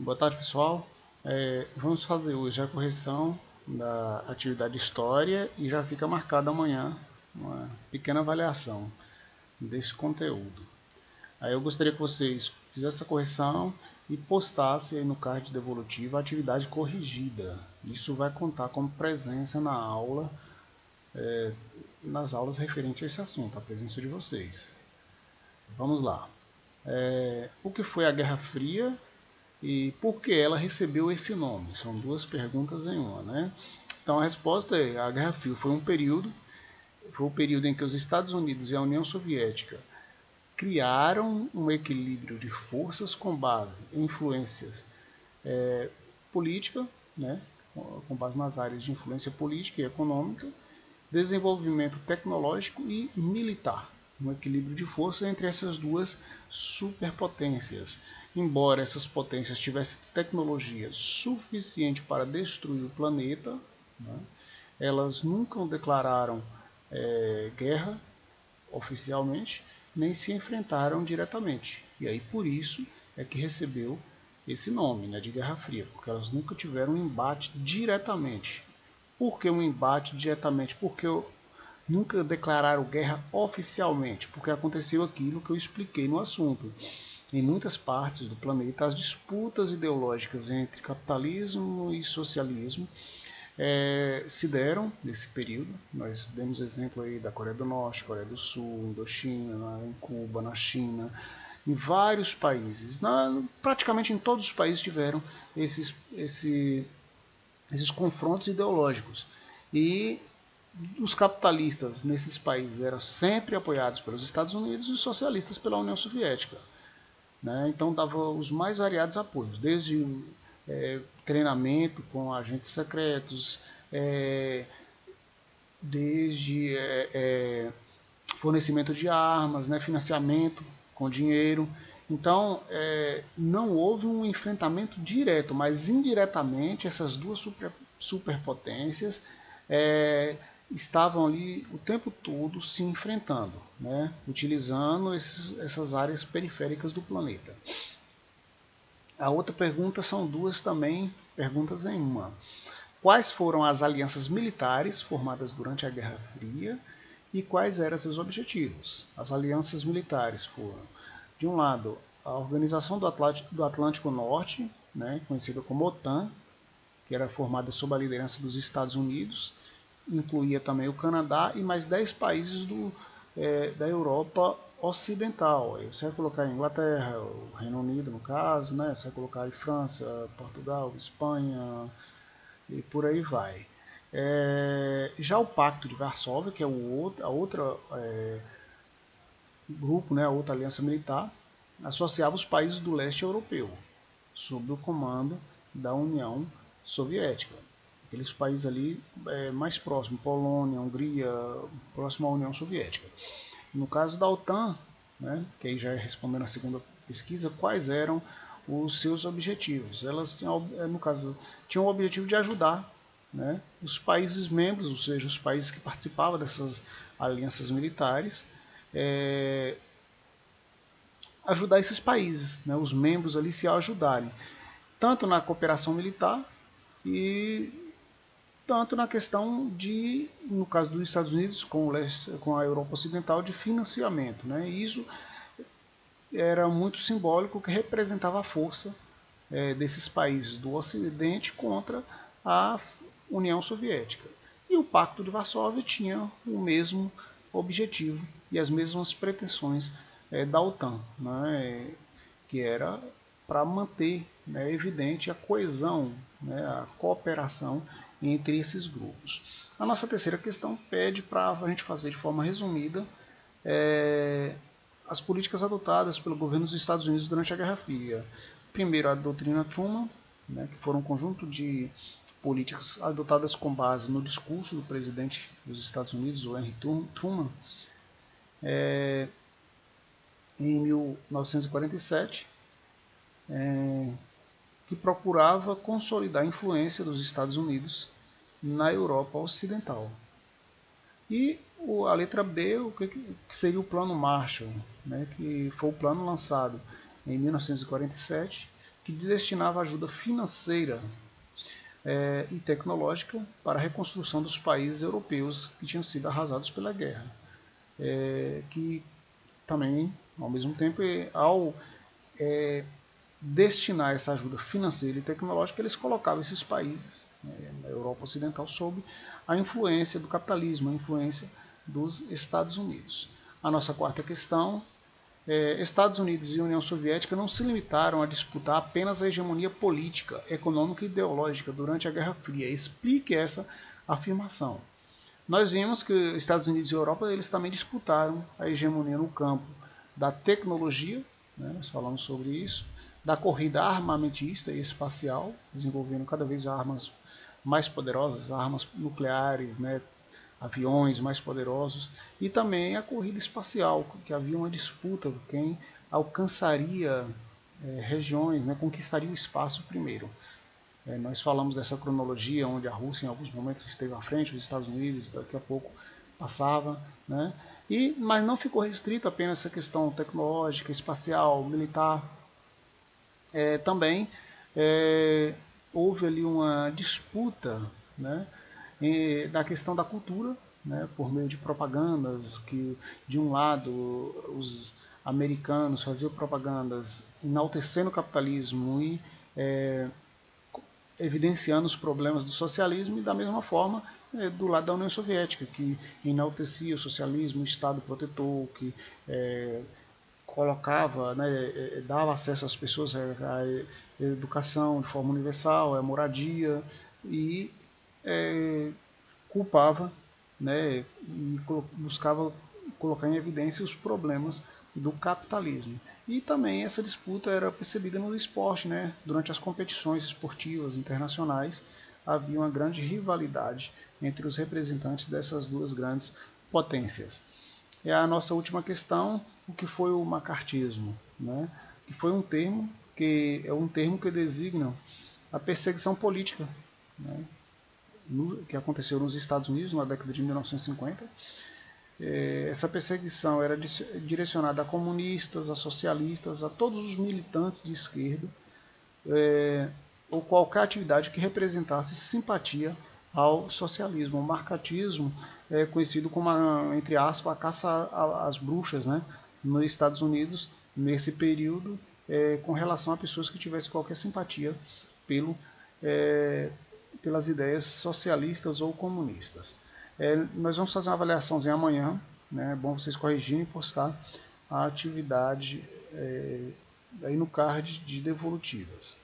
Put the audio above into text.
Boa tarde, pessoal. Vamos fazer hoje a correção da atividade História e já fica marcado amanhã uma pequena avaliação desse conteúdo. Aí eu gostaria que vocês fizessem a correção e postassem aí no card devolutivo a atividade corrigida. Isso vai contar como presença na aula, nas aulas referentes a esse assunto, a presença de vocês. Vamos lá. O que foi a Guerra Fria e por que ela recebeu esse nome? São duas perguntas em uma, né? Então a resposta é: a Guerra Fria foi o período em que os Estados Unidos e a União Soviética criaram um equilíbrio de forças com base em influências política, né? Com base nas áreas de influência política e econômica, desenvolvimento tecnológico e militar, um equilíbrio de força entre essas duas superpotências. Embora essas potências tivessem tecnologia suficiente para destruir o planeta, né, elas nunca declararam guerra oficialmente, nem se enfrentaram diretamente. E aí por isso é que recebeu esse nome, né, de Guerra Fria, porque elas nunca tiveram um embate diretamente. Por que um embate diretamente? Porque nunca declararam guerra oficialmente, porque aconteceu aquilo que eu expliquei no assunto. Em muitas partes do planeta, as disputas ideológicas entre capitalismo e socialismo se deram nesse período. Nós demos exemplo aí da Coreia do Norte, Coreia do Sul, Indochina, em Cuba, na China, em vários países. Praticamente em todos os países tiveram esses confrontos ideológicos. E os capitalistas nesses países eram sempre apoiados pelos Estados Unidos e os socialistas pela União Soviética. Né? Então dava os mais variados apoios, desde treinamento com agentes secretos, desde fornecimento de armas, né? Financiamento com dinheiro. Então não houve um enfrentamento direto, mas indiretamente essas duas superpotências estavam ali o tempo todo se enfrentando, né? Utilizando essas áreas periféricas do planeta. A outra pergunta são duas também, perguntas em uma. Quais foram as alianças militares formadas durante a Guerra Fria e quais eram seus objetivos? As alianças militares foram, de um lado, a Organização do Atlântico Norte, né, conhecida como OTAN, que era formada sob a liderança dos Estados Unidos, incluía também o Canadá e mais 10 países da Europa ocidental. Aí você vai colocar a Inglaterra, o Reino Unido no caso, né? Você vai colocar a França, Portugal, Espanha e por aí vai. Já o Pacto de Varsóvia, que é a outra grupo, né? A outra aliança militar, associava os países do leste europeu, sob o comando da União Soviética. Aqueles países ali mais próximos, Polônia, Hungria, próximo à União Soviética. No caso da OTAN, né, que aí já é respondendo a segunda pesquisa, quais eram os seus objetivos? Elas tinham, no caso, tinham o objetivo de ajudar, né, os países membros, ou seja, os países que participavam dessas alianças militares, ajudar esses países, né, os membros ali se ajudarem, tanto na cooperação militar e tanto na questão de, no caso dos Estados Unidos com a Europa Ocidental, de financiamento. Né? E isso era muito simbólico, que representava a força desses países do Ocidente contra a União Soviética. E o Pacto de Varsóvia tinha o mesmo objetivo e as mesmas pretensões da OTAN, né? Que era para manter, né, evidente a coesão, né, a cooperação entre esses grupos. A nossa terceira questão pede para a gente fazer de forma resumida as políticas adotadas pelo governo dos Estados Unidos durante a Guerra Fria. Primeiro, a doutrina Truman, né, que foram um conjunto de políticas adotadas com base no discurso do presidente dos Estados Unidos, o Henry Truman, em 1947, que procurava consolidar a influência dos Estados Unidos na Europa Ocidental. E a letra B, o que seria o Plano Marshall, né, que foi o plano lançado em 1947 que destinava ajuda financeira e tecnológica para a reconstrução dos países europeus que tinham sido arrasados pela guerra. Que também, ao mesmo tempo, ao destinar essa ajuda financeira e tecnológica, eles colocavam esses países, na Europa Ocidental, sob a influência do capitalismo, a influência dos Estados Unidos. A nossa quarta questão: Estados Unidos e União Soviética não se limitaram a disputar apenas a hegemonia política, econômica e ideológica durante a Guerra Fria. Explique essa afirmação. Nós vimos que Estados Unidos e Europa eles também disputaram a hegemonia no campo da tecnologia, né, nós falamos sobre isso, da corrida armamentista e espacial, desenvolvendo cada vez armas mais poderosas, armas nucleares, né, aviões mais poderosos, e também a corrida espacial, que havia uma disputa por quem alcançaria regiões, né, conquistaria o espaço primeiro. Nós falamos dessa cronologia, onde a Rússia em alguns momentos esteve à frente, os Estados Unidos daqui a pouco passava, né? Mas não ficou restrito apenas a essa questão tecnológica, espacial, militar. Também houve ali uma disputa, né, na questão da cultura, né, por meio de propagandas que, de um lado, os americanos faziam propagandas enaltecendo o capitalismo e evidenciando os problemas do socialismo, e da mesma forma do lado da União Soviética, que enaltecia o socialismo, o Estado protetor, que colocava, né, dava acesso às pessoas à educação de forma universal, à moradia, e culpava, né, e buscava colocar em evidência os problemas do capitalismo. E também essa disputa era percebida no esporte, né? Durante as competições esportivas internacionais havia uma grande rivalidade entre os representantes dessas duas grandes potências. E a nossa última questão: o que foi o macartismo, né? Que foi um termo que designa a perseguição política, né, que aconteceu nos Estados Unidos na década de 1950. Essa perseguição era direcionada a comunistas, a socialistas, a todos os militantes de esquerda, ou qualquer atividade que representasse simpatia ao socialismo. O macartismo é conhecido como, entre aspas, a caça às bruxas, né, nos Estados Unidos, nesse período, com relação a pessoas que tivessem qualquer simpatia pelas ideias socialistas ou comunistas. Nós vamos fazer uma avaliaçãozinha amanhã, né? É bom vocês corrigirem e postar a atividade aí no card de devolutivas.